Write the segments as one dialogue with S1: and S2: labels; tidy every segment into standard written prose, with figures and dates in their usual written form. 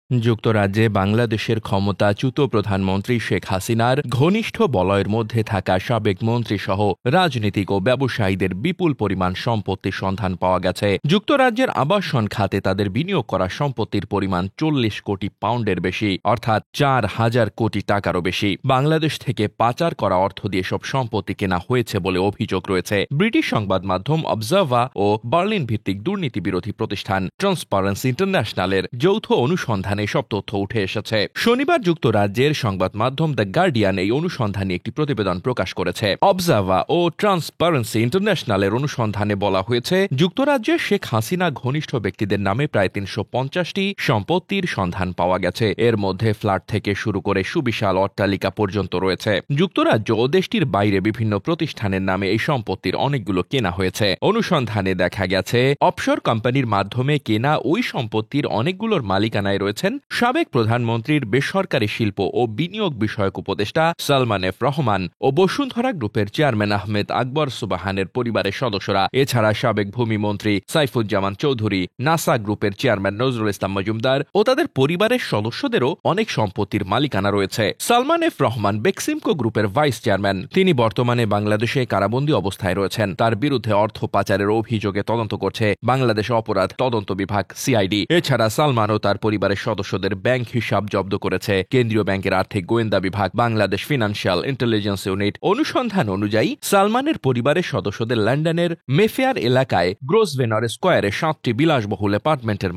S1: যুক্তরাজ্যে বাংলাদেশের ক্ষমতাচ্যুত প্রধানমন্ত্রী শেখ হাসিনার ঘনিষ্ঠ বলয়ের মধ্যে থাকা সাবেক মন্ত্রীসহ রাজনীতিক ও ব্যবসায়ীদের বিপুল পরিমাণ সম্পত্তির সন্ধান পাওয়া গেছে। যুক্তরাজ্যের আবাসন খাতে তাদের বিনিয়োগ করা সম্পত্তির পরিমাণ ৪০ কোটি পাউন্ডের বেশি, অর্থাৎ ৪,০০০ কোটি টাকারও বেশি। বাংলাদেশ থেকে পাচার করা অর্থ দিয়ে সব সম্পত্তি কেনা হয়েছে বলে অভিযোগ রয়েছে। ব্রিটিশ সংবাদ মাধ্যম অবজার্ভার ও বার্লিন ভিত্তিক দুর্নীতি বিরোধী প্রতিষ্ঠান ট্রান্সপারেন্সি ইন্টারন্যাশনালের যৌথ অনুসন্ধানে সব তথ্য উঠে এসেছে। শনিবার যুক্তরাজ্যের সংবাদ মাধ্যম দ্য গার্ডিয়ান এই অনুসন্ধানে একটি প্রতিবেদন প্রকাশ করেছে। অবজার্ভার ও ট্রান্সপারেন্সি ইন্টারন্যাশনালের অনুসন্ধানে বলা হয়েছে, যুক্তরাজ্যে শেখ হাসিনা ঘনিষ্ঠ ব্যক্তিদের নামে প্রায় ৩৫০টি সম্পত্তির সন্ধান পাওয়া গেছে। এর মধ্যে ফ্ল্যাট থেকে শুরু করে সুবিশাল অট্টালিকা পর্যন্ত রয়েছে। যুক্তরাজ্য ও দেশটির বাইরে বিভিন্ন প্রতিষ্ঠানের নামে এই সম্পত্তির অনেকগুলো কেনা হয়েছে। অনুসন্ধানে দেখা গেছে, অফশোর কোম্পানির মাধ্যমে কেনা ওই সম্পত্তির অনেকগুলোর মালিকানায় রয়েছেন সাবেক প্রধানমন্ত্রীর বেসরকারি শিল্প ও বিনিয়োগ বিষয়ক উপদেষ্টা সালমান এফ রহমান ও বসুন্ধরা গ্রুপের চেয়ারম্যান আহমেদ আকবর সুবহানের পরিবারের সদস্যরা। এছাড়া সাবেক ভূমিমন্ত্রী সাইফুজ্জামান চৌধুরী, নাসা গ্রুপের চেয়ারম্যান নজরুল ইসলাম মজুমদার ও তাদের পরিবারের সদস্যদেরও অনেক সম্পত্তির মালিকানা রয়েছে। সালমান এফ রহমান বেক্সিমকো গ্রুপের ভাইস চেয়ারম্যান। তিনি বর্তমানে বাংলাদেশে কারাবন্দী অবস্থায় রয়েছেন। তার বিরুদ্ধে অর্থ পাচারের অভিযোগে তদন্ত করছে বাংলাদেশ অপরাধ তদন্ত বিভাগ সিআইডি। এছাড়া সালমান ও তার পরিবারের সদস্যদের ব্যাংক হিসাব জব্দ করেছে কেন্দ্রীয় ব্যাংকের আর্থিক গোয়েন্দা বিভাগ, বাংলাদেশ ফিনান্সিয়াল ইন্টেলিজেন্স ইউনিট। অনুসন্ধান অনুযায়ী সালমানের পরিবারের সদস্যদের লন্ডনের মেফেয়ার এলাকায় গ্রোসভেনর স্কোয়ারে 7টি বিলাসবহুল অ্যাপার্টমেন্টের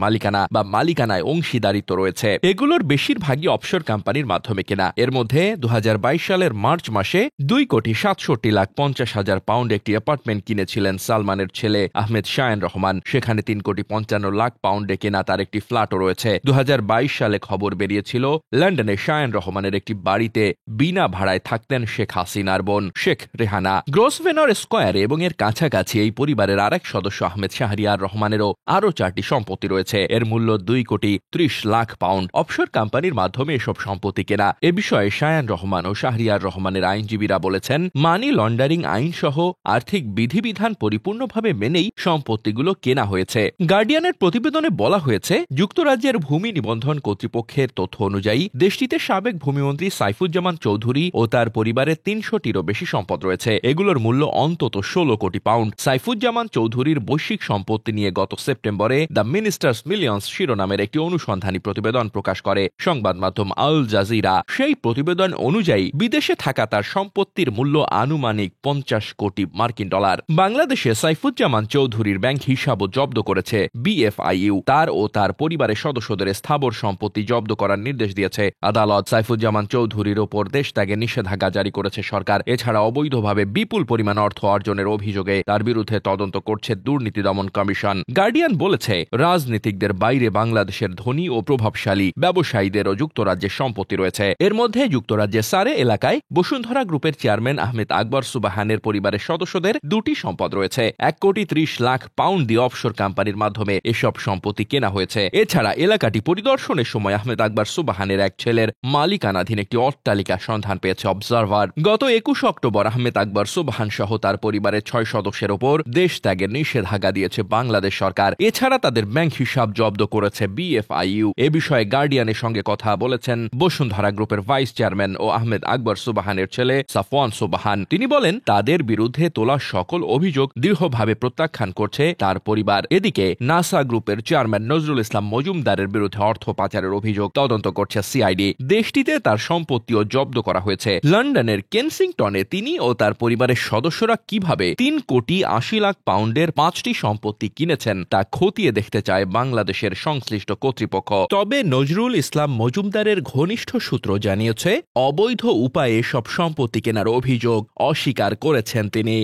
S1: মালিকানায় অংশীদারিত্ব রয়েছে। এগুলোর বেশিরভাগই অফশোর কোম্পানির মাধ্যমে কেনা। এর মধ্যে 2022 সালের মার্চ মাসে 2,67,50,000 পাউন্ড একটি অ্যাপার্টমেন্ট কিনেছিলেন সালমানের ছেলে আহমেদ শায়ান রহমান। সেখানে 3,55,00,000 পাউন্ডে কেনা তার একটি ফ্ল্যাটও রয়েছে। 2022 সালে খবর বেরিয়েছিল, লন্ডনে শায়ান রহমানের একটি বাড়িতে বিনা ভাড়ায় থাকতেন শেখ হাসিনার বোন শেখ রেহানা। গ্রোসভেনর স্কোয়ারে এবং এর কাছাকাছি এই পরিবারের আরেক সদস্য আহমেদ শাহরিয়ার রহমানেরও আরও 4টি সম্পত্তি রয়েছে। এর মূল্য 2,30,00,000 পাউন্ড। অফশোর কোম্পানির মাধ্যমে এসব সম্পত্তি কেনা। এ বিষয়ে শায়ান রহমান ও শাহরিয়ার রহমানের আইনজীবীরা বলেছেন, মানি লন্ডারিং আইন সহ আর্থিক বিধিবিধান পরিপূর্ণভাবে মেনেই সম্পত্তিগুলো কেনা হয়েছে। গার্ডিয়ানের প্রতিবেদনে বলা হয়েছে, যুক্তরাজ্যের ভূমি নিবন্ধন কর্তৃপক্ষের তথ্য অনুযায়ী দেশটিতে সাবেক ভূমিমন্ত্রী সাইফুজ্জামান চৌধুরী ও তার পরিবারের 300টিরও বেশি সম্পদ রয়েছে। এগুলোর মূল্য অন্তত 16 কোটি পাউন্ড। সাইফুজ্জামান চৌধুরীর বৈশ্বিক সম্পত্তি নিয়ে গত সেপ্টেম্বরে দ্য মিনিস্টার্স মিলিয়ন্স শিরোনামের একটি অনুসন্ধানী প্রতিবেদন প্রকাশ করে সংবাদ মাধ্যম আল জাজিরা। সেই প্রতিবেদন অনুযায়ী বিদেশে থাকা তার সম্পত্তির মূল্য আনুমানিক 50 কোটি মার্কিন ডলার। বাংলাদেশে সাইফুজ্জামান চৌধুরীর ব্যাংক হিসাবও জব্দ করেছে বিএফআইইউ। তার ও তার পরিবারের সদস্যদের স্থাবর সম্পত্তি জব্দ করার নির্দেশ দিয়েছে আদালত। সাইফুজ্জামান চৌধুরীর ওপর দেশ ত্যাগের নিষেধাজ্ঞা জারি করেছে সরকার। এছাড়া অবৈধভাবে বিপুল পরিমাণ অর্থ অর্জনের অভিযোগে তার বিরুদ্ধে তদন্ত করছে দুর্নীতি দমন কমিশন। গার্ডিয়ান বলেছে, রাজনীতিকদের বাইরে বাংলাদেশের ধনী ও প্রভাবশালী ব্যবসায়ীদেরও যুক্তরাজ্যে সম্পত্তি রয়েছে। এর মধ্যে যুক্তরাজ্যের সারে এলাকায় বসুন্ধরা গ্রুপের চেয়ারম্যান আহমেদ আকবর সুবহানের পরিবারের সদস্যদের 2টি সম্পদ রয়েছে। 1,30,00,000 পাউন্ড দিয়ে অফশোর কোম্পানির মাধ্যমে এসব সম্পত্তি কেনা হয়েছে। এছাড়া এলাকাটি পরিদর্শনের সময় আহমেদ আকবর সুবহানের এক ছেলের মালিকানাধীন একটি অট্টালিকা সন্ধান পেয়েছে অবজারভার। গত 21 অক্টোবর আহমেদ আকবর সুবহান সহ তার পরিবারের 6 সদস্যের ওপর দেশ ত্যাগের নিষেধাজ্ঞা দিয়েছে বাংলাদেশ সরকার। এছাড়া তাদের ব্যাংক হিসাব জব্দ করেছে বিএফআইইউ। এ বিষয়ে গার্ডিয়ানের সঙ্গে কথা বলেছেন বসুন্ধরা গ্রুপের ভাইস চেয়ারম্যান ও আহমেদ আকবর সুবহানের ছেলে সাফওয়ান সুবহান। তিনি বলেন, তাদের বিরুদ্ধে তোলা সকল অভিযোগ দৃঢ়ভাবে প্রত্যাখ্যান করছে তার পরিবার। এদিকে নাসা গ্রুপের চেয়ারম্যান নজরুল ইসলাম মজুমদারের বিরুদ্ধে অর্থ পাচারের অভিযোগ তদন্ত করছে সিআইডি। দেশটিতে তার সম্পত্তিও জব্দ করা হয়েছে। লন্ডনের কেনসিংটনে তিনি ও তার পরিবারের সদস্যরা কিভাবে 3,80,00,000 পাউন্ডের 5টি সম্পত্তি কিনেছেন তা খতিয়ে দেখতে চায় বাংলাদেশের সংশ্লিষ্ট কর্তৃপক্ষ। তবে নজরুল ইসলাম মজুমদারের ঘনিষ্ঠ সূত্র জানিয়েছে, অবৈধ উপায়ে সব সম্পত্তি কেনার অভিযোগ অস্বীকার করেছেন তিনি।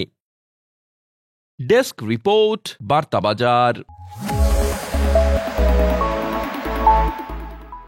S1: ডেস্ক রিপোর্ট, বার্তা বাজার।